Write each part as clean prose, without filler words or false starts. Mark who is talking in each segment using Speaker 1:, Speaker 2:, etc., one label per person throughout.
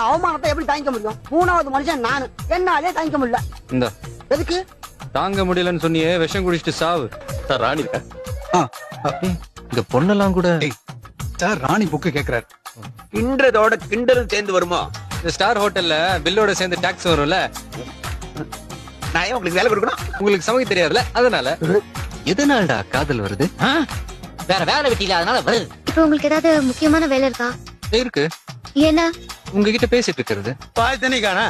Speaker 1: அவமானத்தை எப்படி தாங்கிக்க முடியும்? மூணாவது மனுஷன் நானு, என்னாலே தாங்கிக்க முடியல.
Speaker 2: இந்த
Speaker 1: எதுக்கு
Speaker 2: தாங்க முடியலன்னு சொன்னியே, விஷம் குடிச்சிட்டு சாவு.
Speaker 3: சார் ராணி இருக்கா?
Speaker 2: இந்த பொண்ணெல்லாம் கூட
Speaker 4: சார் ராணி புக்கு கேக்குறாரு.
Speaker 3: கிண்டதோட கிண்டலும் சேர்ந்து வருமோ?
Speaker 2: இந்த ஸ்டார் ஹோட்டல்ல பில்லோட சேர்ந்து டாக்ஸ் வரும்ல,
Speaker 3: நான் ஏன் உங்களுக்கு வேலை கொடுக்கணும்?
Speaker 2: உங்களுக்கு சமைக்க தெரியாதுல, அதனால. எதனாலடா காதல் வருது?
Speaker 5: வேற வேலை வெட்டியில அதனால வருது.
Speaker 6: இப்போ உங்களுக்கு ஏதாவது முக்கியமான வேலை இருக்கா?
Speaker 2: இருக்கு.
Speaker 6: என்ன?
Speaker 2: உங்ககிட்ட பேசிட்டு இருக்கிறது.
Speaker 4: பாய் தண்ணி காணா,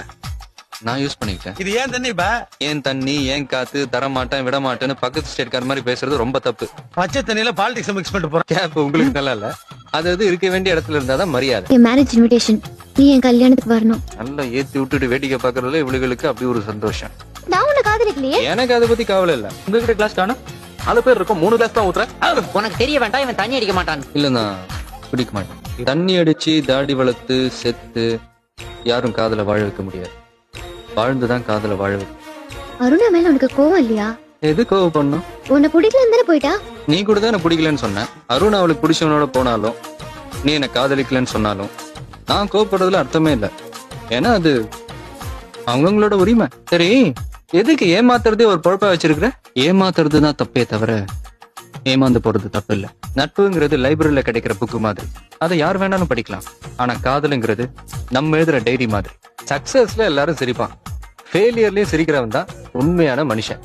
Speaker 2: நான் யூஸ் பண்ணிக்கிட்டேன்.
Speaker 4: இது ஏன் தண்ணி பா?
Speaker 2: ஏன் தண்ணி, ஏன் காத்து, தர மாட்டேன், விட மாட்டேன்னு பக்கத்து ஸ்டேட்கார மாதிரி பேசுறது ரொம்ப தப்பு.
Speaker 4: பச்சை தண்ணியில பாலிடிக்ஸ் மிக்ஸ் பண்ணிட்டு போறேன்.
Speaker 2: கேப் உங்களுக்கு நல்லா இல்ல. அது இருக்க வேண்டிய இடத்துல இருந்தாதான் மரியாதை.
Speaker 6: என் மேரேஜ் இன்விடேஷன், நீ என் கல்யாணத்துக்கு வரணும்.
Speaker 2: நல்லா ஏத்தி விட்டுட்டு வேடிக்கை பாக்குறதுல இவளுகளுக்கு அப்படி ஒரு சந்தோஷம்.
Speaker 6: நான் உன்னை காதலிக்கலையே.
Speaker 2: எனக்கு அதை பத்தி கவலை இல்ல.
Speaker 3: உங்ககிட்ட கிளாஸ் காணும், 4 பேர் இருக்கும், 3 கிளாஸ் தான் ஊத்துறேன்.
Speaker 5: உனக்கு தெரிய வேண்டாம், இவன் தண்ணி அடிக்க மாட்டான்.
Speaker 2: இல்ல, நான் குடிக்க மாட்டேன். தண்ணி அடிச்சு தாடி வளர்த்து செத்து யாரும் காதல வாழ வைக்க முடியாது. வாழ்ந்துதான் காதல வாழ வைக்க.
Speaker 6: அருணா மேல உனக்கு கோவம் இல்லையா?
Speaker 2: எது கோவம் பண்ணும்?
Speaker 6: உன்னை பிடிக்கலன்னு தானே போயிட்டா?
Speaker 2: நீ கூட தான் எனக்கு பிடிக்கலன்னு சொன்ன. அருண் அவளுக்கு பிடிச்சவனோட போனாலும், நீ என்ன காதலிக்கலன்னு சொன்னாலும் நான் கோவப்படுறதுல அர்த்தமே இல்லை. ஏன்னா அது அவங்களோட உரிமை. சரி, எதுக்கு ஏமாத்துறதே ஒரு பொழப்பா வச்சிருக்கிற? ஏமாத்துறதுதான் தப்பே தவிர ஏமாந்து போறது தப்பு இல்ல. நட்புங்கிறது லைப்ரரியில கிடைக்கிற புக்கு மாதிரி, அதை யார் வேணாலும் படிக்கலாம். ஆனா காதலுங்கிறது நம்ம எழுதுற டைரி மாதிரி. சக்சஸ்ல எல்லாரும் சிரிப்பான், ஃபெயிலியர்லயும் சிரிக்கிறவன் தான் உண்மையான மனுஷன்.